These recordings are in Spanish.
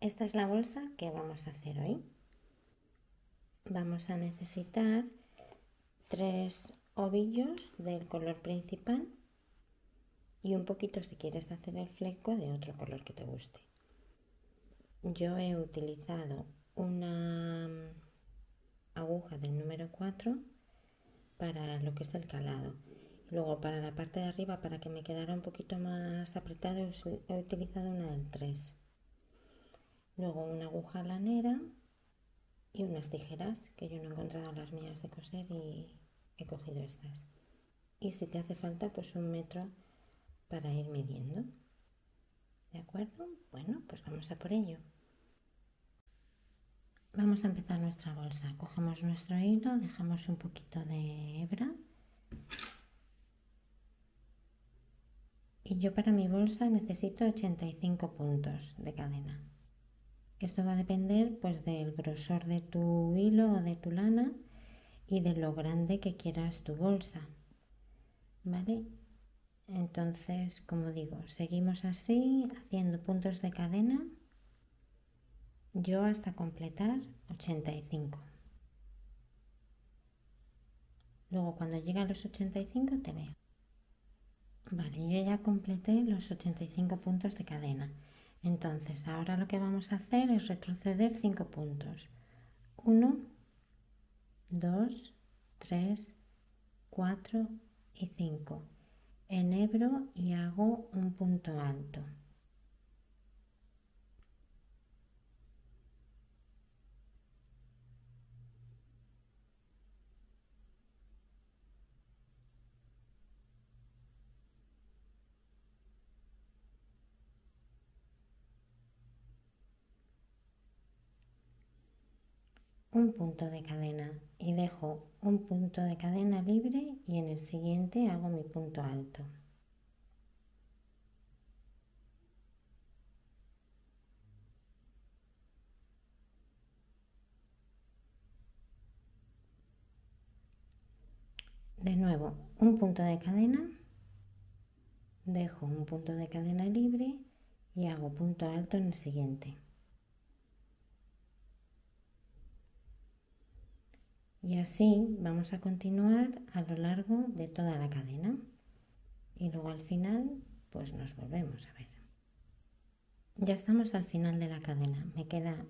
esta es la bolsa que vamos a hacer hoy. Vamos a necesitar 3 ovillos del color principal y un poquito si quieres hacer el fleco de otro color que te guste. Yo he utilizado una aguja del número 4 para lo que es el calado. Luego para la parte de arriba, para que me quedara un poquito más apretado, he utilizado una del 3. Luego una aguja lanera y unas tijeras, que yo no he encontrado las mías de coser y he cogido estas. Y si te hace falta, pues 1 metro para ir midiendo. ¿De acuerdo? Bueno, pues vamos a por ello. Vamos a empezar nuestra bolsa. Cogemos nuestro hilo, dejamos un poquito de hebra. Y yo para mi bolsa necesito 85 puntos de cadena. Esto va a depender pues del grosor de tu hilo o de tu lana y de lo grande que quieras tu bolsa. ¿Vale? Entonces, como digo, seguimos así haciendo puntos de cadena. Yo hasta completar 85. Luego cuando llegue a los 85 te veo. Vale, yo ya completé los 85 puntos de cadena. Entonces ahora lo que vamos a hacer es retroceder 5 puntos. 1, 2, 3, 4 y 5. Enhebro y hago un punto alto. Un punto de cadena y dejo un punto de cadena libre y en el siguiente hago mi punto alto. De nuevo, un punto de cadena, dejo un punto de cadena libre y hago punto alto en el siguiente. Y así vamos a continuar a lo largo de toda la cadena. Y luego al final, pues nos volvemos a ver. Ya estamos al final de la cadena. Me queda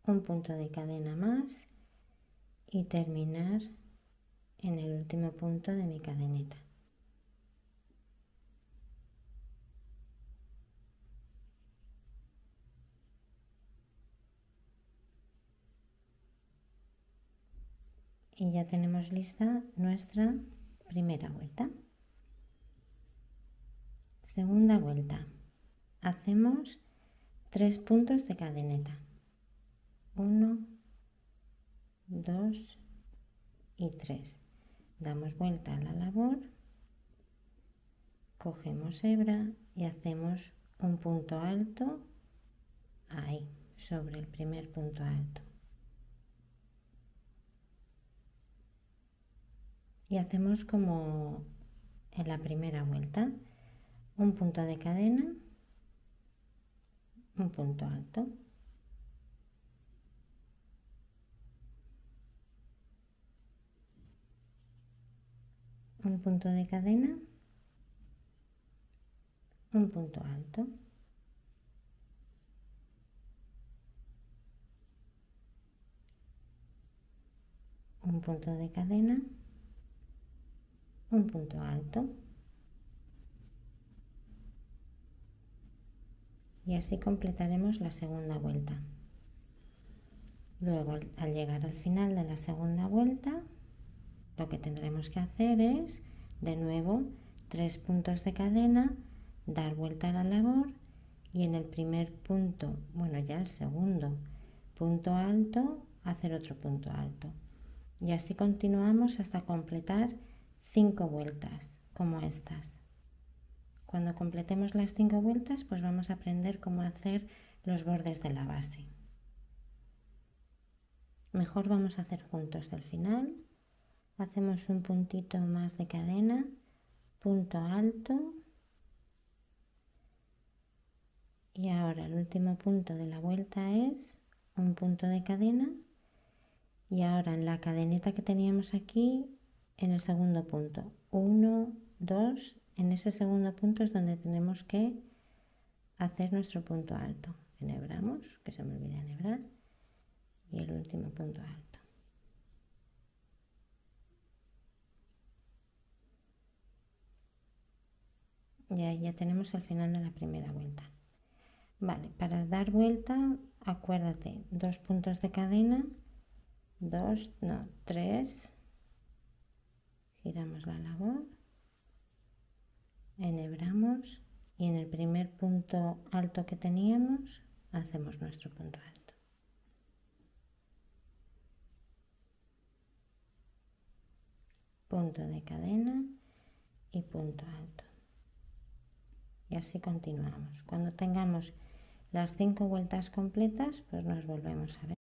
un punto de cadena más y terminar en el último punto de mi cadeneta. Y ya tenemos lista nuestra primera vuelta. Segunda vuelta. Hacemos 3 puntos de cadeneta. 1, 2 y 3. Damos vuelta a la labor, cogemos hebra y hacemos un punto alto ahí, sobre el primer punto alto. Y hacemos como en la primera vuelta, un punto de cadena, un punto alto. Un punto de cadena, un punto alto. Un punto de cadena, un punto alto. Y así completaremos la segunda vuelta. Luego, al llegar al final de la segunda vuelta, lo que tendremos que hacer es, de nuevo, 3 puntos de cadena, dar vuelta a la labor y en el primer punto, bueno, ya el segundo punto alto, hacer otro punto alto. Y así continuamos hasta completar 5 vueltas como estas. Cuando completemos las 5 vueltas, pues vamos a aprender cómo hacer los bordes de la base. Mejor vamos a hacer juntos el final. Hacemos un puntito más de cadena, punto alto, Y ahora el último punto de la vuelta es un punto de cadena. Y ahora en la cadeneta que teníamos aquí, en el segundo punto, 1, 2, en ese segundo punto es donde tenemos que hacer nuestro punto alto. Enhebramos, que se me olvida enhebrar, y el último punto alto. Y ahí ya tenemos el final de la primera vuelta. Vale, para dar vuelta, acuérdate, 2 puntos de cadena, 3, giramos la labor, enhebramos y en el primer punto alto que teníamos hacemos nuestro punto alto. Punto de cadena y punto alto. Y así continuamos. Cuando tengamos las 5 vueltas completas, pues nos volvemos a ver.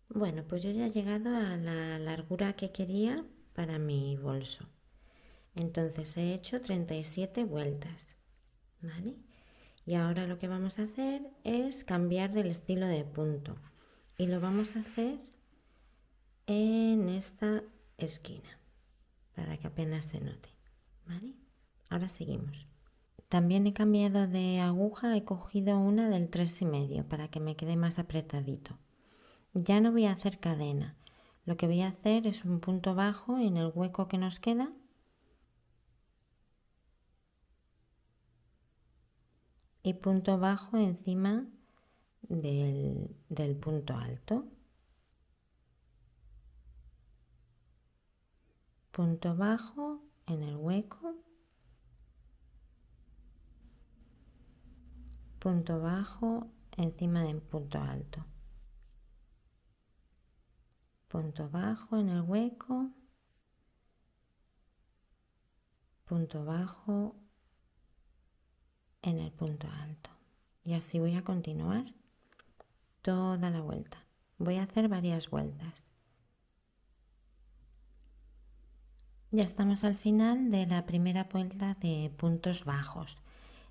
Bueno, pues yo ya he llegado a la largura que quería para mi bolso. Entonces he hecho 37 vueltas, ¿vale? Y ahora lo que vamos a hacer es cambiar del estilo de punto. Y lo vamos a hacer en esta esquina, para que apenas se note, ¿vale? Ahora seguimos. También he cambiado de aguja, he cogido una del 3,5 para que me quede más apretadito. Ya no voy a hacer cadena. Lo que voy a hacer es un punto bajo en el hueco que nos queda y punto bajo encima del punto alto. Punto bajo en el hueco, punto bajo encima del punto alto, punto bajo en el hueco, punto bajo en el punto alto. Y así voy a continuar toda la vuelta. Voy a hacer varias vueltas. Ya estamos al final de la primera vuelta de puntos bajos.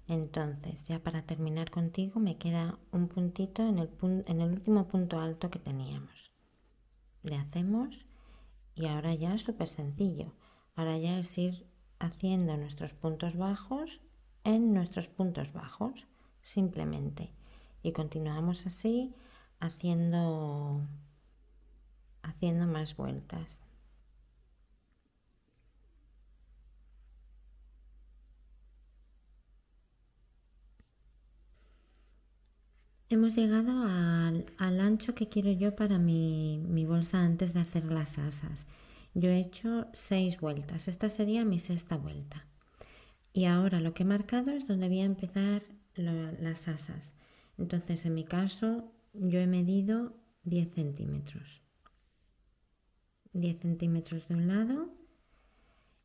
Entonces, ya para terminar contigo, me queda un puntito en el último punto alto que teníamos. Le hacemos y ahora ya es súper sencillo. Ahora ya es ir haciendo nuestros puntos bajos en nuestros puntos bajos, simplemente. Y continuamos así haciendo más vueltas. Hemos llegado al ancho que quiero yo para mi bolsa antes de hacer las asas. Yo he hecho 6 vueltas. Esta sería mi sexta vuelta. Y ahora lo que he marcado es donde voy a empezar las asas. Entonces, en mi caso, yo he medido 10 centímetros. 10 centímetros de un lado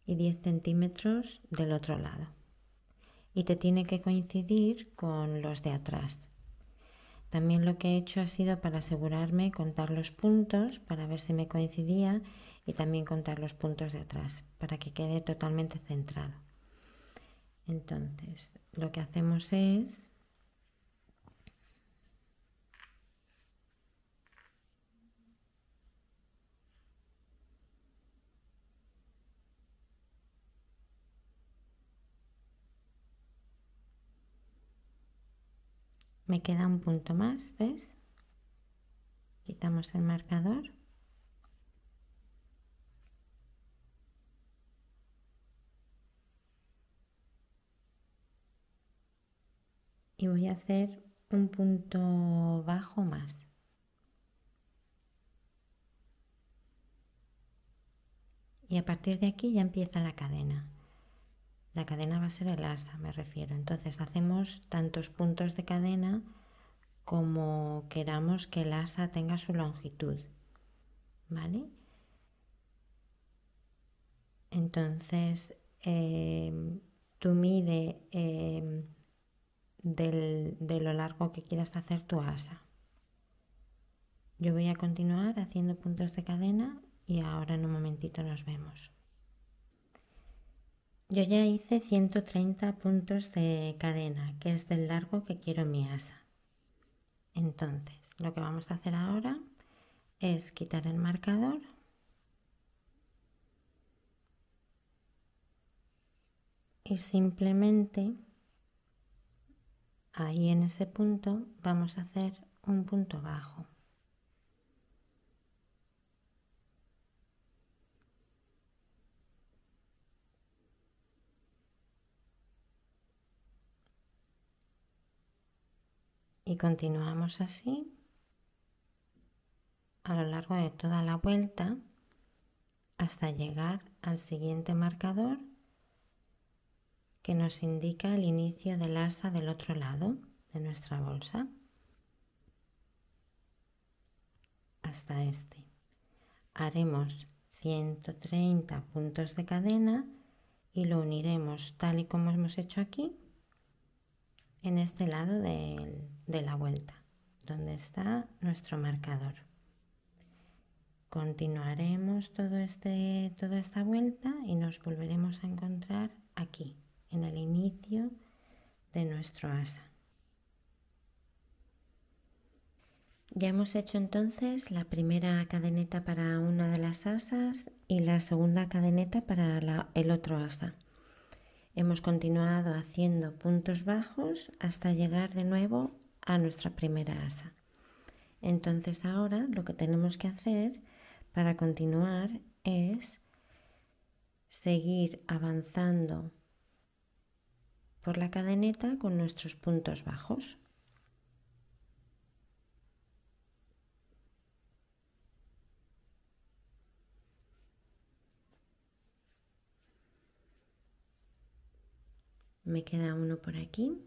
y 10 centímetros del otro lado. Y te tiene que coincidir con los de atrás. También lo que he hecho ha sido para asegurarme contar los puntos para ver si me coincidía y también contar los puntos de atrás para que quede totalmente centrado. Entonces, lo que hacemos es me queda un punto más, ¿ves? Quitamos el marcador. Y voy a hacer un punto bajo más. Y a partir de aquí ya empieza la cadena. La cadena va a ser el asa, me refiero. Entonces hacemos tantos puntos de cadena como queramos que el asa tenga su longitud, ¿vale? Entonces tú mide de lo largo que quieras hacer tu asa. Yo voy a continuar haciendo puntos de cadena y ahora en un momentito nos vemos. Yo ya hice 130 puntos de cadena, que es del largo que quiero mi asa. Entonces, lo que vamos a hacer ahora es quitar el marcador y simplemente ahí en ese punto vamos a hacer un punto bajo. Y continuamos así a lo largo de toda la vuelta hasta llegar al siguiente marcador que nos indica el inicio del asa del otro lado de nuestra bolsa. Hasta este. Haremos 130 puntos de cadena y lo uniremos tal y como hemos hecho aquí en este lado de la vuelta, donde está nuestro marcador. Continuaremos toda esta vuelta y nos volveremos a encontrar aquí, en el inicio de nuestro asa. Ya hemos hecho entonces la primera cadeneta para una de las asas y la segunda cadeneta para el otro asa. Hemos continuado haciendo puntos bajos hasta llegar de nuevo a nuestra primera asa. Entonces ahora lo que tenemos que hacer para continuar es seguir avanzando por la cadeneta con nuestros puntos bajos. Me queda uno por aquí.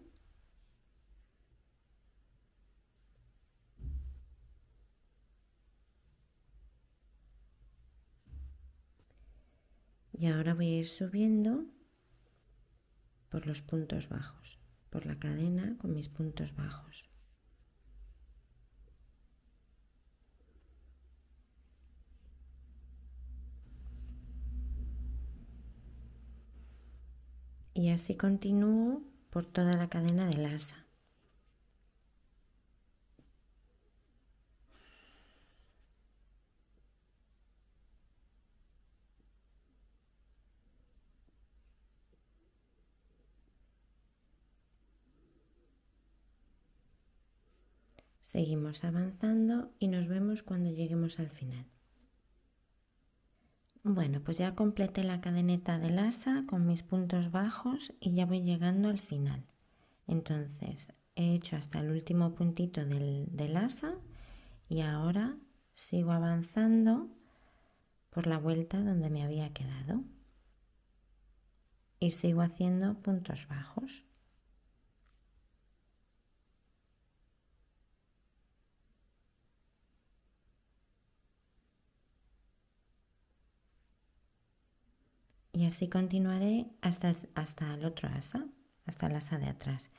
Y ahora voy a ir subiendo por los puntos bajos, por la cadena con mis puntos bajos. Y así continúo por toda la cadena del asa. Seguimos avanzando y nos vemos cuando lleguemos al final. Bueno, pues ya completé la cadeneta del asa con mis puntos bajos y ya voy llegando al final. Entonces he hecho hasta el último puntito del asa y ahora sigo avanzando por la vuelta donde me había quedado y sigo haciendo puntos bajos. Y así continuaré hasta el otro asa, hasta el asa de atrás.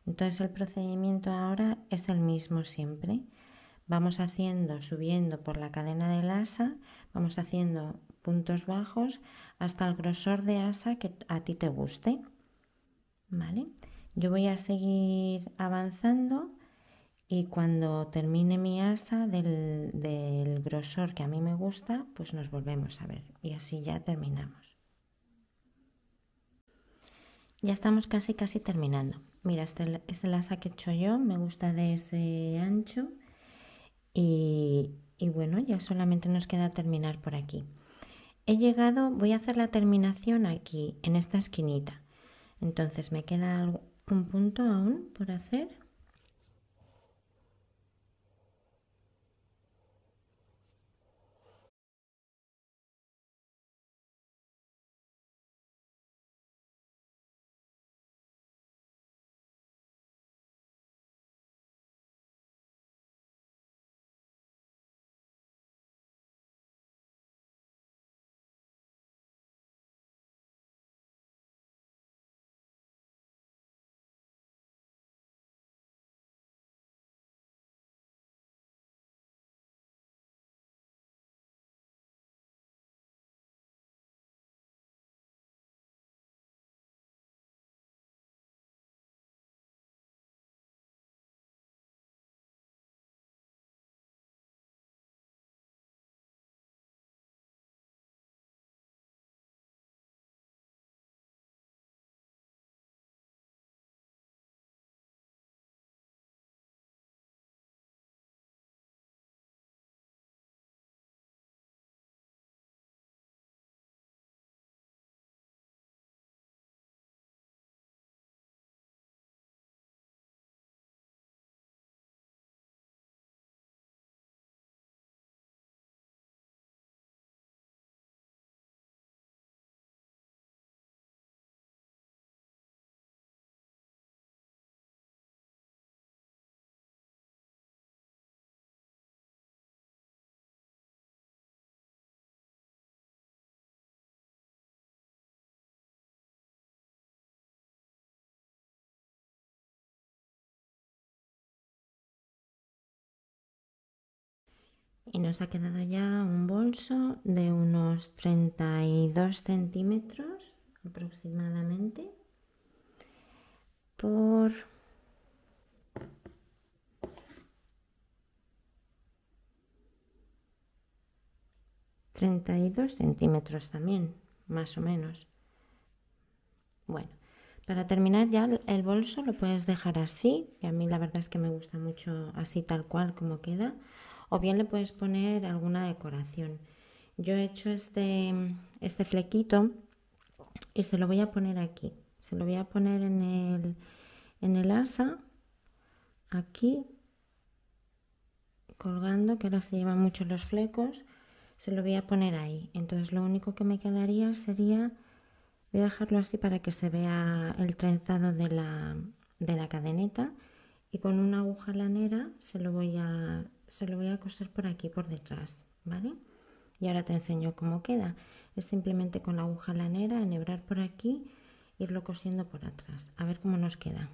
Entonces el procedimiento ahora es el mismo siempre. Vamos haciendo, subiendo por la cadena del asa, vamos haciendo puntos bajos hasta el grosor de asa que a ti te guste. ¿Vale? Yo voy a seguir avanzando y cuando termine mi asa del grosor que a mí me gusta, pues nos volvemos a ver y así ya terminamos. Ya estamos casi terminando. Mira, este es el asa que he hecho yo, me gusta de ese ancho y bueno, ya solamente nos queda terminar por aquí. He llegado, voy a hacer la terminación aquí, en esta esquinita. Entonces me queda un punto aún por hacer. Y nos ha quedado ya un bolso de unos 32 centímetros aproximadamente por 32 centímetros también, más o menos. Bueno, para terminar ya el bolso lo puedes dejar así, que a mí la verdad es que me gusta mucho así tal cual como queda, o bien le puedes poner alguna decoración. Yo he hecho este flequito y se lo voy a poner aquí, se lo voy a poner en el asa, aquí, colgando, que ahora se llevan mucho los flecos, se lo voy a poner ahí. Entonces lo único que me quedaría sería, voy a dejarlo así para que se vea el trenzado de la cadeneta, y con una aguja lanera se lo voy a coser por aquí por detrás, ¿vale? Y ahora te enseño cómo queda. Es simplemente con la aguja lanera enhebrar por aquí, irlo cosiendo por atrás. A ver cómo nos queda.